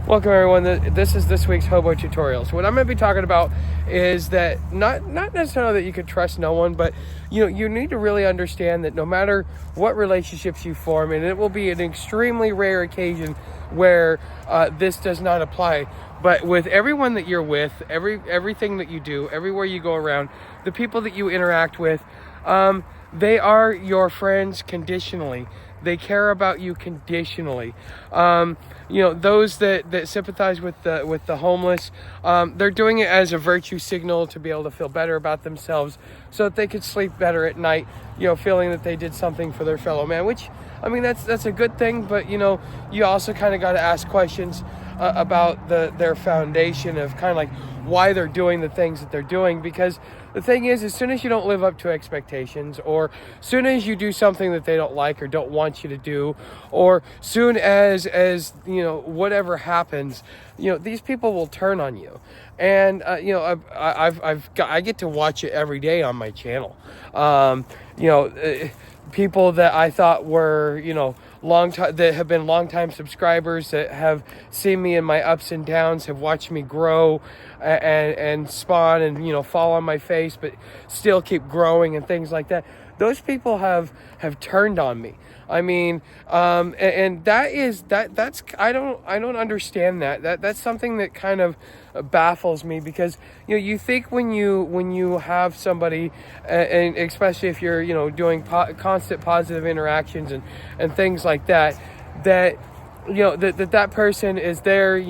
Welcome everyone. This is this week's Hobo Tutorials. What I'm going to be talking about is that not necessarily that you could trust no one, but you need to really understand that no matter what relationships you form, and it will be an extremely rare occasion where this does not apply, but with everyone that you're with, everything that you do, everywhere you go around, the people that you interact with, they are your friends conditionally. They care about you conditionally. Those that sympathize with the homeless, they're doing it as a virtue signal to be able to feel better about themselves so that they could sleep better at night, feeling that they did something for their fellow man, which, I mean, that's a good thing, but, you also kind of got to ask questions about their foundation of kind of like why they're doing the things that they're doing. Because the thing is, as soon as you don't live up to expectations, or soon as you do something that they don't like or don't want you to do, or soon as whatever happens, these people will turn on you. And I get to watch it every day on my channel. People that I thought were, that have been longtime subscribers, that have seen me in my ups and downs, have watched me grow and spawn and, fall on my face, but still keep growing and things like that. Those people have turned on me. I mean, and that's I don't understand that. That's something that kind of baffles me, because you think when you have somebody, and especially if you're doing constant positive interactions and things like that that person is there.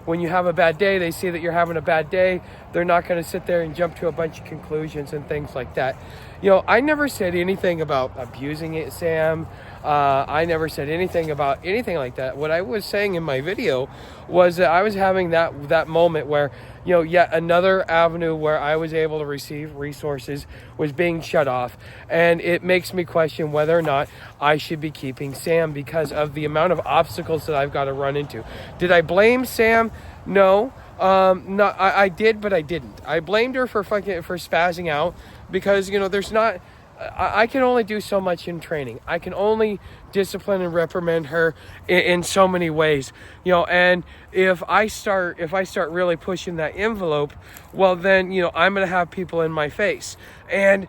When you have a bad day, they see that you're having a bad day. They're not going to sit there and jump to a bunch of conclusions and things like that. I never said anything about abusing it, Sam. I never said anything about anything like that. What I was saying in my video was that I was having that moment where, yet another avenue where I was able to receive resources was being shut off. And it makes me question whether or not I should be keeping Sam because of the amount of obstacles that I've got to run into. Did I blame Sam? No. No, I did, but I didn't. I blamed her for spazzing out, because, there's not... I can only do so much in training. I can only discipline and reprimand her in so many ways, and if I start really pushing that envelope, well then, I'm going to have people in my face. And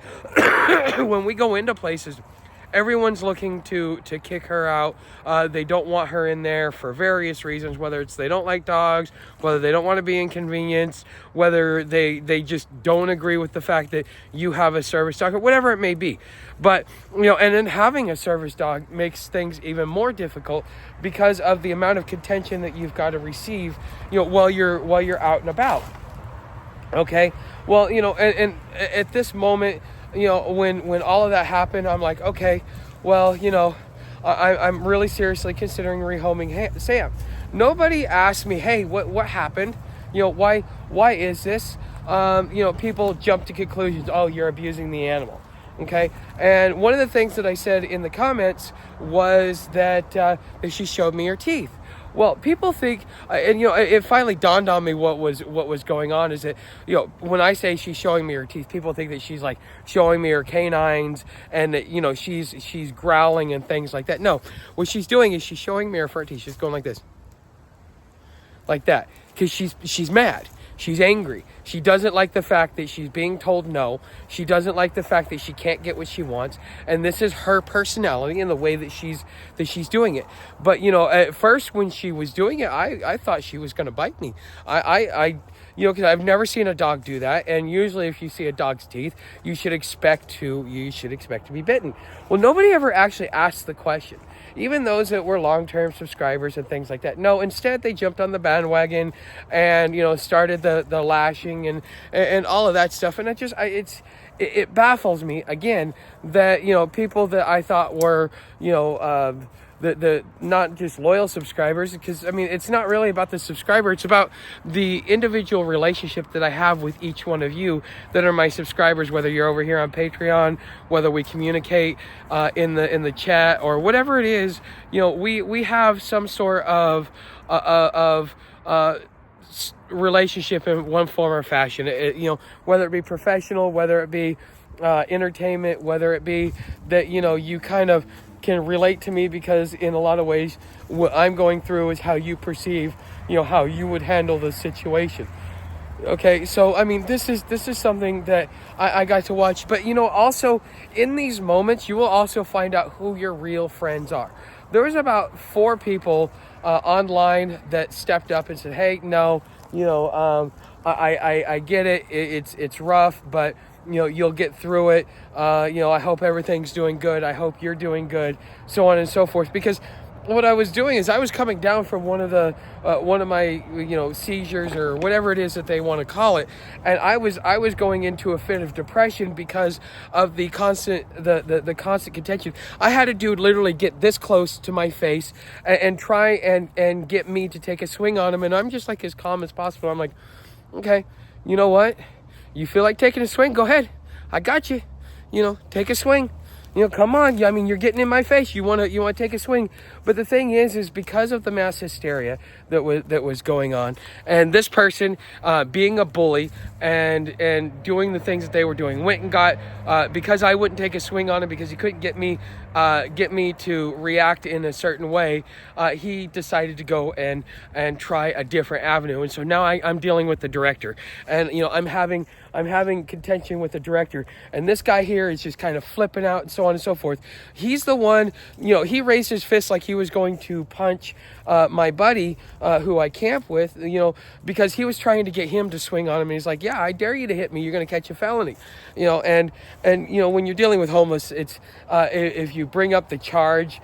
when we go into places, everyone's looking to kick her out. They don't want her in there for various reasons, whether it's they don't like dogs, whether they don't want to be inconvenienced, whether they just don't agree with the fact that you have a service dog, or whatever it may be. But, and then having a service dog makes things even more difficult because of the amount of contention that you've got to receive, while you're out and about. Okay? Well, and at this moment, when all of that happened, I'm like, okay, well, I'm really seriously considering rehoming Sam. Nobody asked me, hey, what happened? Why is this? People jump to conclusions. Oh, you're abusing the animal. Okay. And one of the things that I said in the comments was that she showed me her teeth. Well, people think, and it finally dawned on me what was going on is that, when I say she's showing me her teeth, people think that she's like showing me her canines and that, she's growling and things like that. No, what she's doing is she's showing me her front teeth. She's going like this, like that, because she's mad. She's angry. She doesn't like the fact that she's being told no. She doesn't like the fact that she can't get what she wants. And this is her personality and the way that she's doing it. But, at first when she was doing it, I thought she was going to bite me. Because I've never seen a dog do that. And usually if you see a dog's teeth, you should expect to be bitten. Well, nobody ever actually asked the question. Even those that were long-term subscribers and things like that. No, instead they jumped on the bandwagon and, started the lashing and all of that stuff. And it baffles me again that, people that I thought were, the not just loyal subscribers, because I mean it's not really about the subscriber, it's about the individual relationship that I have with each one of you that are my subscribers, whether you're over here on Patreon, whether we communicate in the chat or whatever it is. We have some sort of relationship in one form or fashion. Whether it be professional, whether it be entertainment, whether it be that you kind of can relate to me, because in a lot of ways what I'm going through is how you perceive, how you would handle the situation. Okay, so I mean, this is something that I got to watch. But also in these moments, you will also find out who your real friends are. There was about 4 people online that stepped up and said, "Hey, no, I get it. It's rough, but you'll get through it. I hope everything's doing good. I hope you're doing good, so on and so forth." Because what I was doing is I was coming down from one of my seizures, or whatever it is that they want to call it, and I was going into a fit of depression because of the constant contention. I had a dude literally get this close to my face and try and get me to take a swing on him, and I'm just like as calm as possible. I'm like, okay, you know what? You feel like taking a swing? Go ahead. I got you. Take a swing. Come on. I mean, you're getting in my face. You want to take a swing. But the thing is because of the mass hysteria that was going on, and this person being a bully and doing the things that they were doing, went and got because I wouldn't take a swing on him because he couldn't get me to react in a certain way. He decided to go and try a different avenue, and so now I'm dealing with the director, and I'm having contention with the director, and this guy here is just kind of flipping out and so on and so forth. He's the one, he raised his fist like he was going to punch my buddy who I camp with, because he was trying to get him to swing on him, and he's like, yeah, I dare you to hit me, you're going to catch a felony. And when you're dealing with homeless, it's if you bring up the charge,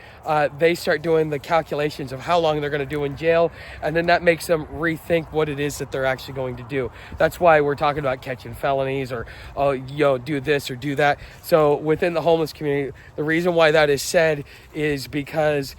they start doing the calculations of how long they're going to do in jail, and then that makes them rethink what it is that they're actually going to do. That's why we're talking about catching felonies, or do this or do that. So within the homeless community, the reason why that is said is because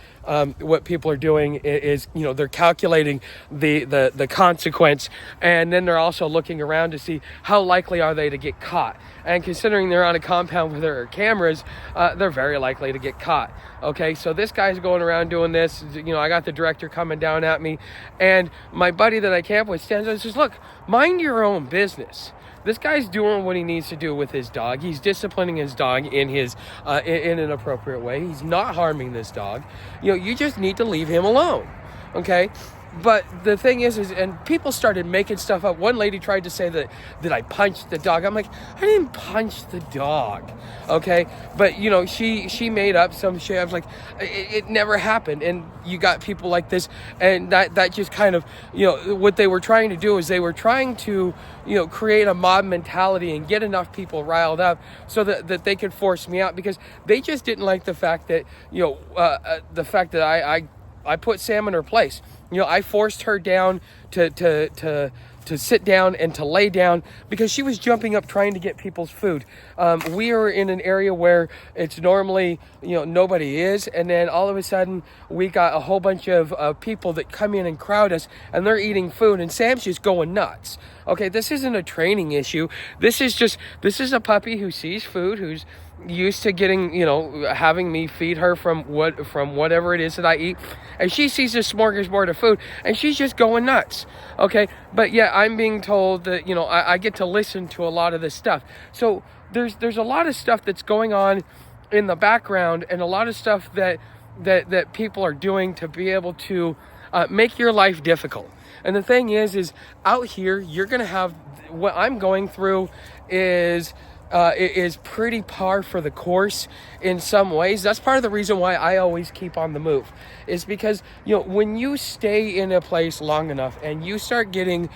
what people are doing is they're calculating the consequence, and then they're also looking around to see how likely are they to get caught. And considering they're on a compound where there are cameras, they're very likely to get caught. Okay, so this guy's going around doing this. I got the director coming down at me, and my buddy that I camp with stands up and says, look, mind your own business. This guy's doing what he needs to do with his dog. He's disciplining his dog in an appropriate way. He's not harming this dog. You just need to leave him alone. Okay? But the thing is, and people started making stuff up. One lady tried to say that I punched the dog. I'm like, I didn't punch the dog, okay? But, she made up some shit. I was like, it never happened. And you got people like this, and that just kind of, what they were trying to do is they were trying to, create a mob mentality and get enough people riled up so that they could force me out, because they just didn't like the fact that, I put Sam in her place. I forced her down to sit down and to lay down because she was jumping up trying to get people's food. We are in an area where it's normally, nobody is. And then all of a sudden we got a whole bunch of people that come in and crowd us, and they're eating food, and Sam's just going nuts. Okay, this isn't a training issue. This is a puppy who sees food, who's used to getting, having me feed her from whatever it is that I eat, and she sees this smorgasbord of food, and she's just going nuts. Okay, but yeah, I'm being told that I get to listen to a lot of this stuff. So there's a lot of stuff that's going on in the background, and a lot of stuff that people are doing to be able to make your life difficult. And the thing is out here, you're gonna have what I'm going through is pretty par for the course in some ways. That's part of the reason why I always keep on the move, is because when you stay in a place long enough and you start getting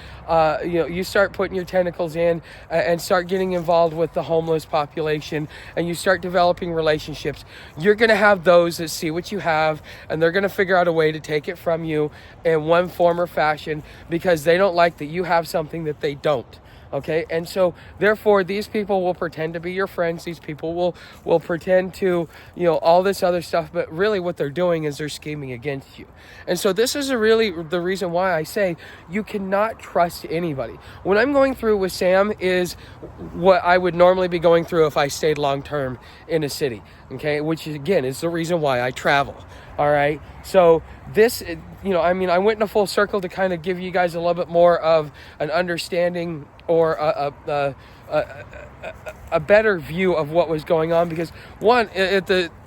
you start putting your tentacles in and start getting involved with the homeless population, and you start developing relationships, you're going to have those that see what you have, and they're going to figure out a way to take it from you in one form or fashion, because they don't like that you have something that they don't. Okay, and so therefore these people will pretend to be your friends. These people will pretend to, all this other stuff, but really what they're doing is they're scheming against you. And so this is really the reason why I say you cannot trust anybody. What I'm going through with Sam is what I would normally be going through if I stayed long term in a city. Okay, which again is the reason why I travel. All right, so this, I went in a full circle to kind of give you guys a little bit more of an understanding or a better view of what was going on, because one,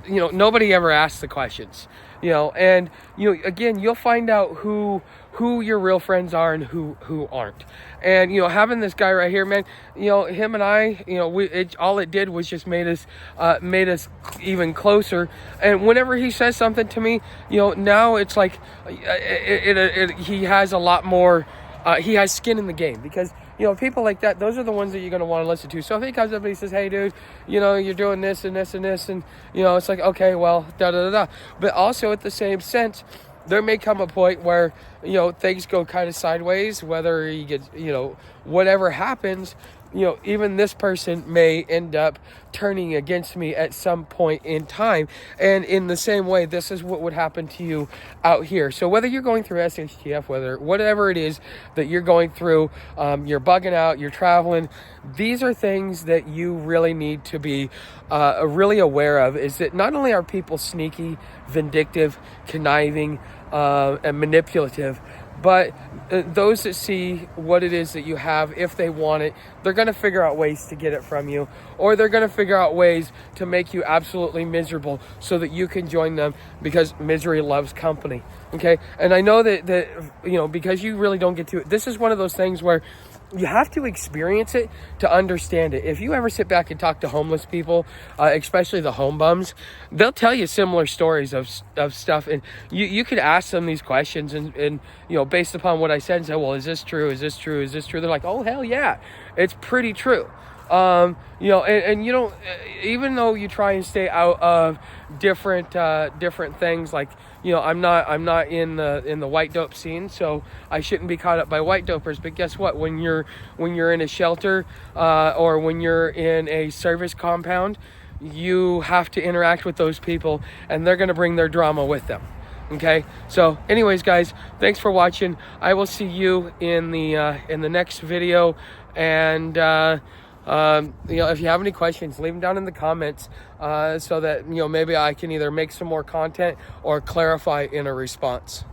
nobody ever asks the questions, and again, you'll find out who your real friends are and who aren't. And having this guy right here, man, him and I, all it did was just made us even closer. And whenever he says something to me, now it's like he has a lot more, he has skin in the game, because people like that, those are the ones that you're going to want to listen to. So if he comes up and he says, hey dude, you're doing this and this and this, and it's like, okay, well, da da da da. But also at the same sense, there may come a point where things go kind of sideways, whether he gets, whatever happens, even this person may end up turning against me at some point in time. And in the same way, this is what would happen to you out here. So whether you're going through SHTF, whatever it is that you're going through, you're bugging out, you're traveling, these are things that you really need to be really aware of, is that not only are people sneaky, vindictive, conniving, and manipulative, but those that see what it is that you have, if they want it, they're going to figure out ways to get it from you, or they're going to figure out ways to make you absolutely miserable so that you can join them, because misery loves company. Okay. And I know that because you really don't get to it, this is one of those things where you have to experience it to understand it. If you ever sit back and talk to homeless people, especially the home bums, they'll tell you similar stories of stuff. And you could ask them these questions and based upon what I said, and say, well, is this true? Is this true? Is this true? They're like, oh, hell yeah, it's pretty true. And you don't, even though you try and stay out of different things, like, I'm not in the white dope scene, so I shouldn't be caught up by white dopers. But guess what? When you're in a shelter, or when you're in a service compound, you have to interact with those people, and they're going to bring their drama with them. Okay. So anyways, guys, thanks for watching. I will see you in the next video. And, if you have any questions, leave them down in the comments, so that, maybe I can either make some more content or clarify in a response.